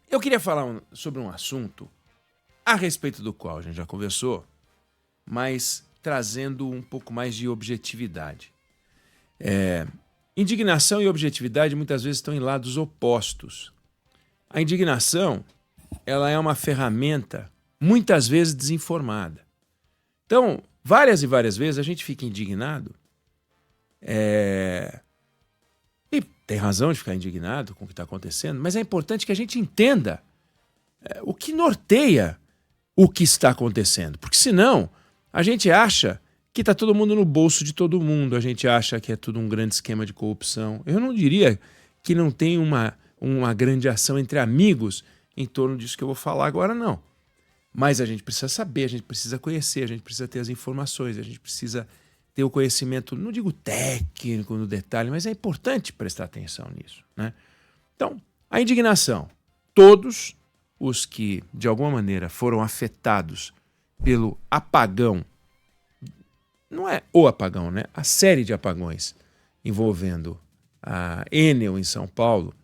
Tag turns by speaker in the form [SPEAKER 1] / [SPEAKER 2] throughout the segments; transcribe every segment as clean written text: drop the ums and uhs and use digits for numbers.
[SPEAKER 1] Eu queria falar sobre um assunto a respeito do qual a gente já conversou, mas trazendo um pouco mais de objetividade. Indignação e objetividade muitas vezes estão em lados opostos. A indignação, ela é uma ferramenta muitas vezes desinformada. Então, várias e várias vezes a gente fica indignado e tem razão de ficar indignado com o que está acontecendo, mas é importante que a gente entenda o que norteia o que está acontecendo. Porque senão a gente acha que está todo mundo no bolso de todo mundo, a gente acha que é tudo um grande esquema de corrupção. Eu não diria que não tem uma grande ação entre amigos em torno disso que eu vou falar agora, não. Mas a gente precisa saber, a gente precisa conhecer, a gente precisa ter as informações, a gente precisa ter o conhecimento, não digo técnico no detalhe, mas é importante prestar atenção nisso, né? Então, a indignação. Todos os que, de alguma maneira, foram afetados pelo apagão, não é o apagão, né? A série de apagões envolvendo a Enel em São Paulo,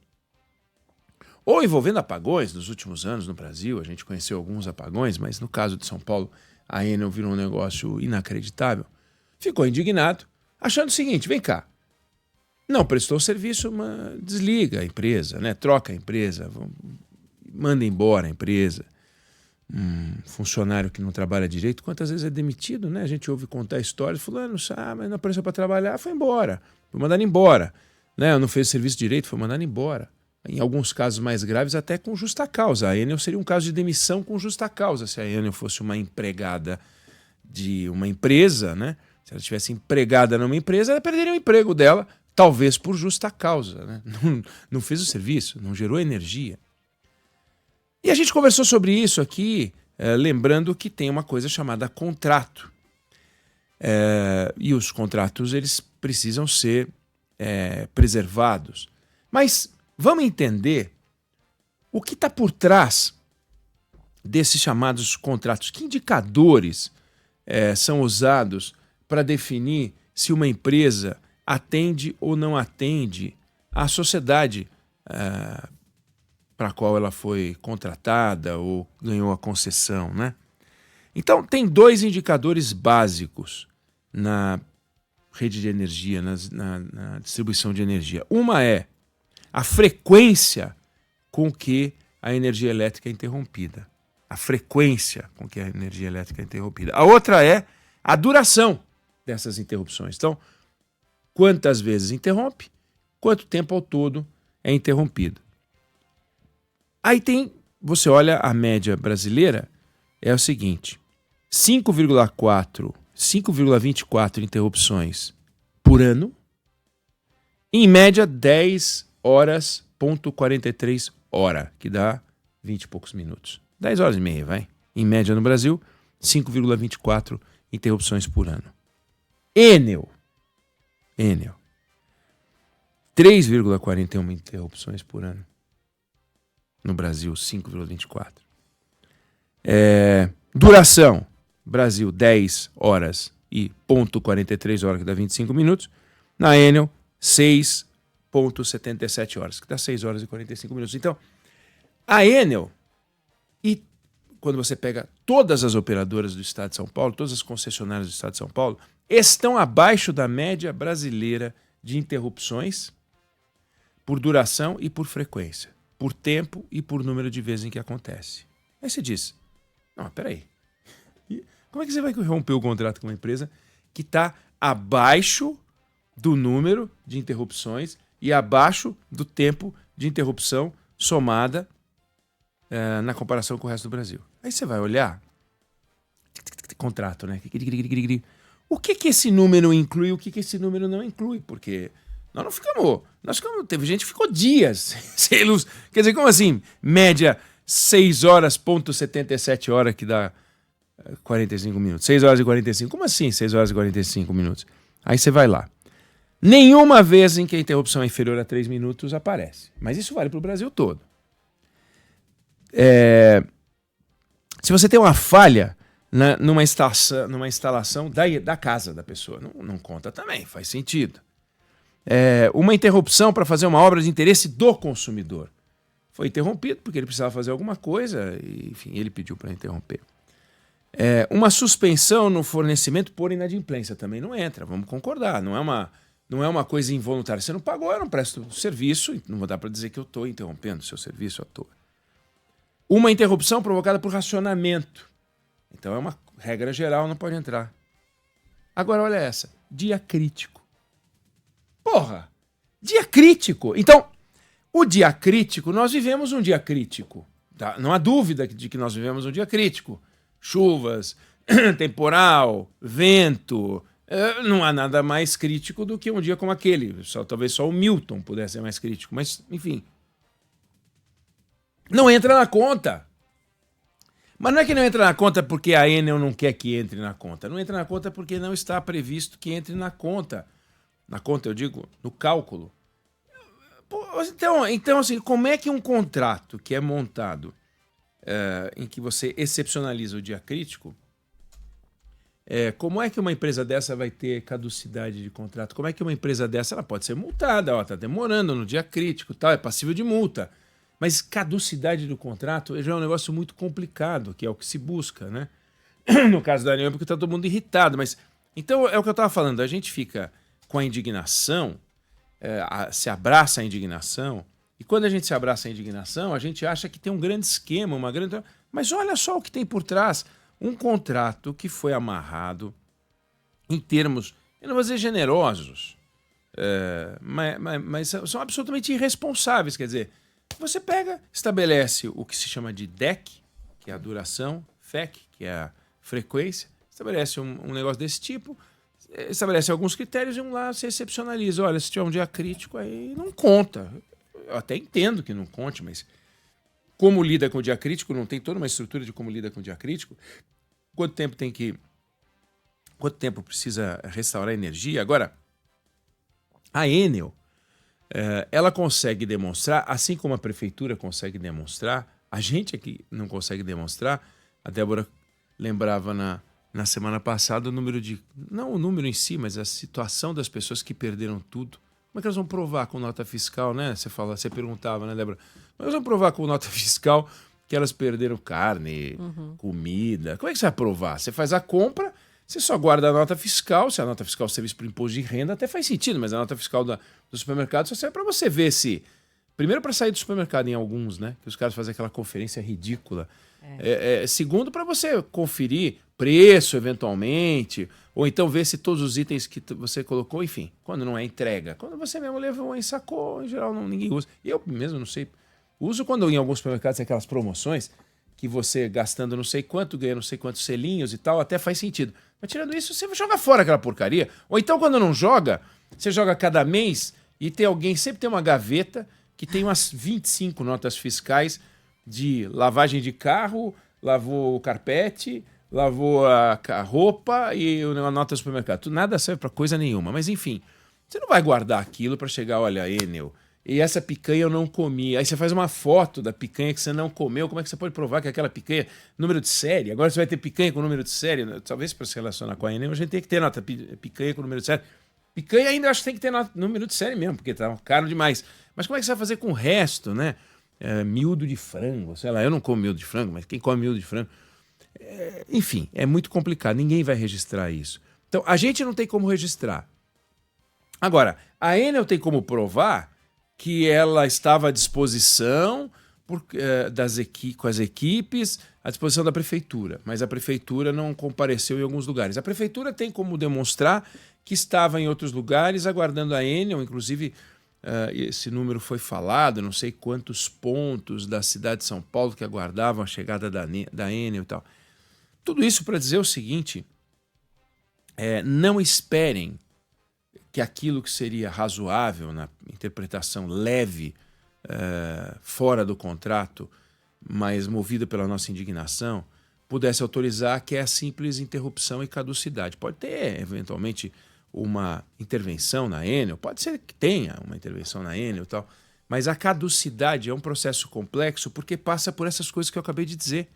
[SPEAKER 1] ou envolvendo apagões nos últimos anos no Brasil. A gente conheceu alguns apagões, mas no caso de São Paulo, a Enel virou um negócio inacreditável. Ficou indignado, achando o seguinte: vem cá, não prestou serviço, mas desliga a empresa, né? Troca a empresa, manda embora a empresa. Funcionário que não trabalha direito, quantas vezes é demitido, né? A gente ouve contar histórias, fulano, mas não apareceu para trabalhar, foi embora, foi mandado embora, né? Não fez o serviço direito, foi mandado embora. Em alguns casos mais graves, até com justa causa. A Enel seria um caso de demissão com justa causa, se a Enel fosse uma empregada de uma empresa, né? Se ela estivesse empregada numa empresa, ela perderia o emprego dela, talvez por justa causa, né? Não fez o serviço, não gerou energia. E a gente conversou sobre isso aqui, lembrando que tem uma coisa chamada contrato. E os contratos, eles precisam ser preservados. Mas vamos entender o que está por trás desses chamados contratos. Que indicadores são usados para definir se uma empresa atende ou não atende à sociedade para a qual ela foi contratada ou ganhou a concessão, né? Então, tem dois indicadores básicos na rede de energia, na distribuição de energia. Uma é a frequência com que a energia elétrica é interrompida. A frequência com que a energia elétrica é interrompida. A outra é a duração dessas interrupções. Então, quantas vezes interrompe, quanto tempo ao todo é interrompido. Aí você olha a média brasileira, é o seguinte: 5,24 interrupções por ano, em média 10 horas,43 hora, que dá 20 e poucos minutos. 10 horas e meia, vai. Em média no Brasil, 5,24 interrupções por ano. Enel, 3,41 interrupções por ano. No Brasil, 5,24. Duração, Brasil, 10 horas e ponto 43 horas, que dá 25 minutos. Na Enel, 6,77 horas, que dá 6 horas e 45 minutos. Então, a Enel, e quando você pega todas as operadoras do Estado de São Paulo, todas as concessionárias do Estado de São Paulo, estão abaixo da média brasileira de interrupções por duração e por frequência, por tempo e por número de vezes em que acontece. Aí você diz: não, peraí, como é que você vai romper o contrato com uma empresa que está abaixo do número de interrupções e abaixo do tempo de interrupção somada na comparação com o resto do Brasil? Aí você vai olhar contrato, né? O que esse número inclui e o que esse número não inclui? Porque nós não ficamos... Teve gente que ficou dias sem luz. Quer dizer, como assim? Média 6 horas,77 horas, que dá 45 minutos. 6 horas e 45. Como assim 6 horas e 45 minutos? Aí você vai lá. Nenhuma vez em que a interrupção é inferior a 3 minutos aparece. Mas isso vale para o Brasil todo. Se você tem uma falha numa instalação da casa da pessoa, não conta também, faz sentido. Uma interrupção para fazer uma obra de interesse do consumidor foi interrompido porque ele precisava fazer alguma coisa e, enfim, ele pediu para interromper. Uma suspensão no fornecimento por inadimplência também não entra, vamos concordar, não é uma coisa involuntária. Você não pagou, eu não presto serviço, não vou dar para dizer que eu estou interrompendo o seu serviço à toa. Uma interrupção provocada por racionamento. Então é uma regra geral, não pode entrar. Agora olha essa, dia crítico. Porra, dia crítico. Então, o dia crítico, nós vivemos um dia crítico. Tá? Não há dúvida de que nós vivemos um dia crítico. Chuvas, temporal, vento. Não há nada mais crítico do que um dia como aquele. Talvez só o Milton pudesse ser mais crítico, mas, enfim. Não entra na conta. Mas não é que não entra na conta porque a Enel não quer que entre na conta. Não entra na conta porque não está previsto que entre na conta. Na conta, eu digo, no cálculo. Então assim, como é que um contrato que é montado em que você excepcionaliza o dia crítico, como é que uma empresa dessa vai ter caducidade de contrato? Como é que uma empresa dessa ela pode ser multada? Está demorando no dia crítico, tal, é passível de multa. Mas caducidade do contrato já é um negócio muito complicado, que é o que se busca, né? No caso da Enel, porque está todo mundo irritado. Mas então é o que eu estava falando, a gente fica com a indignação, se abraça a indignação, e quando a gente se abraça a indignação, a gente acha que tem um grande esquema, uma grande... Mas olha só o que tem por trás. Um contrato que foi amarrado em termos, eu não vou dizer generosos, mas são absolutamente irresponsáveis. Quer dizer, você pega, estabelece o que se chama de DEC, que é a duração, FEC, que é a frequência, estabelece um negócio desse tipo, estabelece alguns critérios e lá você excepcionaliza. Olha, se tiver um dia crítico, aí não conta. Eu até entendo que não conte, mas como lida com o dia crítico, não tem toda uma estrutura de como lida com o dia crítico, quanto tempo precisa restaurar a energia. Agora, a Enel, ela consegue demonstrar, assim como a prefeitura consegue demonstrar, a gente aqui não consegue demonstrar. A Débora lembrava na semana passada o número de... Não o número em si, mas a situação das pessoas que perderam tudo. Como é que elas vão provar com nota fiscal, né? Você perguntava, né, Débora? Como é que elas vão provar com nota fiscal que elas perderam carne, comida? Como é que você vai provar? Você faz a compra, você só guarda a nota fiscal. Se a nota fiscal serve para imposto de renda, até faz sentido, mas a nota fiscal do supermercado só serve para você ver se... Primeiro, para sair do supermercado em alguns, né? Que os caras fazem aquela conferência ridícula. Segundo, para você conferir preço, eventualmente, ou então ver se todos os itens que você colocou, enfim, quando não é entrega. Quando você mesmo levou e sacou, em geral ninguém usa. Eu mesmo não sei. Uso quando em alguns supermercados tem aquelas promoções que você gastando não sei quanto, ganha não sei quantos selinhos e tal, até faz sentido. Mas tirando isso, você joga fora aquela porcaria. Ou então, quando não joga, você joga cada mês e tem alguém, sempre tem uma gaveta que tem umas 25 notas fiscais de lavagem de carro, lavou o carpete, lavou a roupa e a nota do supermercado. Nada serve para coisa nenhuma. Mas enfim, você não vai guardar aquilo para chegar, olha, Enel, e essa picanha eu não comi. Aí você faz uma foto da picanha que você não comeu. Como é que você pode provar que aquela picanha, número de série? Agora você vai ter picanha com número de série. Talvez para se relacionar com a Enel, a gente tem que ter nota picanha com número de série. Picanha ainda acho que tem que ter número de série mesmo, porque tá caro demais. Mas como é que você vai fazer com o resto, né? Miúdo de frango, sei lá, eu não como miúdo de frango, mas quem come miúdo de frango... enfim, é muito complicado, ninguém vai registrar isso. Então, a gente não tem como registrar. Agora, a Enel tem como provar que ela estava à disposição com as equipes, à disposição da prefeitura, mas a prefeitura não compareceu em alguns lugares. A prefeitura tem como demonstrar que estava em outros lugares aguardando a Enel, inclusive esse número foi falado, não sei quantos pontos da cidade de São Paulo que aguardavam a chegada da Enel e tal. Tudo isso para dizer o seguinte, não esperem que aquilo que seria razoável na interpretação leve, fora do contrato, mas movido pela nossa indignação, pudesse autorizar que é a simples interrupção e caducidade. Pode ter, eventualmente, uma intervenção na Enel, pode ser que tenha uma intervenção na Enel e tal, mas a caducidade é um processo complexo porque passa por essas coisas que eu acabei de dizer.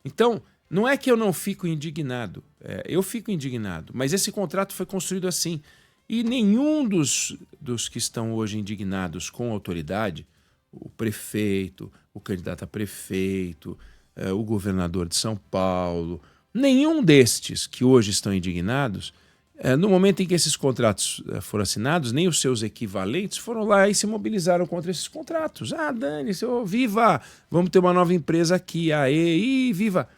[SPEAKER 1] Então, não é que eu não fico indignado, eu fico indignado, mas esse contrato foi construído assim. E nenhum dos que estão hoje indignados com a autoridade, o prefeito, o candidato a prefeito, o governador de São Paulo, nenhum destes que hoje estão indignados, no momento em que esses contratos foram assinados, nem os seus equivalentes foram lá e se mobilizaram contra esses contratos. Ah, dane-se, viva, vamos ter uma nova empresa aqui, aê, viva.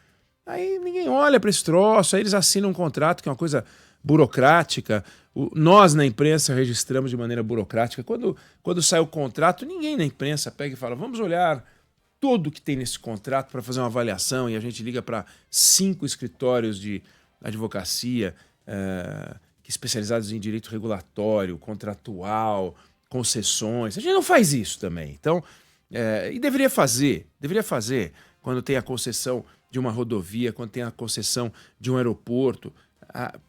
[SPEAKER 1] Aí ninguém olha para esse troço, aí eles assinam um contrato que é uma coisa burocrática. Nós na imprensa registramos de maneira burocrática. Quando sai o contrato, ninguém na imprensa pega e fala, vamos olhar tudo que tem nesse contrato para fazer uma avaliação, e a gente liga para 5 escritórios de advocacia especializados em direito regulatório, contratual, concessões. A gente não faz isso também. Então, e deveria fazer quando tem a concessão de uma rodovia, quando tem a concessão de um aeroporto.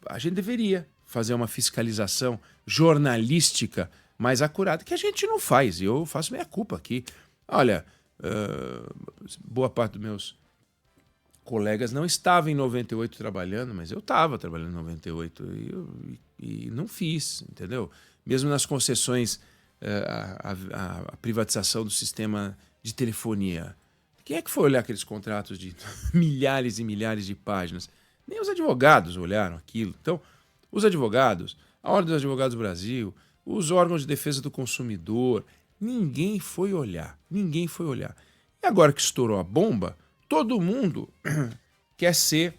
[SPEAKER 1] A gente deveria fazer uma fiscalização jornalística mais acurada, que a gente não faz, e eu faço minha culpa aqui. Olha, boa parte dos meus colegas não estava em 98 trabalhando, mas eu estava trabalhando em 98 e não fiz, entendeu? Mesmo nas concessões, a privatização do sistema de telefonia. Quem é que foi olhar aqueles contratos de milhares e milhares de páginas? Nem os advogados olharam aquilo. Então, os advogados, a Ordem dos Advogados do Brasil, os órgãos de defesa do consumidor, ninguém foi olhar. Ninguém foi olhar. E agora que estourou a bomba, todo mundo quer ser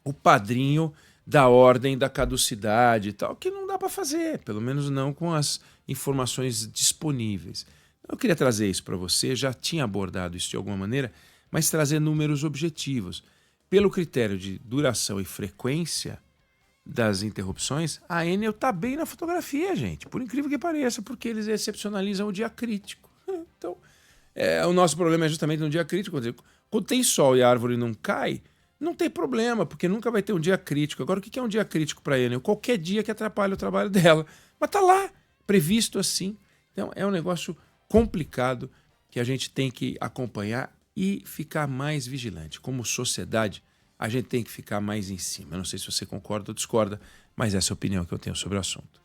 [SPEAKER 1] o padrinho da ordem da caducidade e tal, que não dá para fazer, pelo menos não com as informações disponíveis. Eu queria trazer isso para você, já tinha abordado isso de alguma maneira, mas trazer números objetivos. Pelo critério de duração e frequência das interrupções, a Enel está bem na fotografia, gente, por incrível que pareça, porque eles excepcionalizam o dia crítico. Então, o nosso problema é justamente no dia crítico. Quando tem sol e a árvore não cai, não tem problema, porque nunca vai ter um dia crítico. Agora, o que é um dia crítico para a Enel? Qualquer dia que atrapalha o trabalho dela. Mas está lá, previsto assim. Então, é um negócio complicado que a gente tem que acompanhar e ficar mais vigilante. Como sociedade, a gente tem que ficar mais em cima. Eu não sei se você concorda ou discorda, mas essa é a opinião que eu tenho sobre o assunto.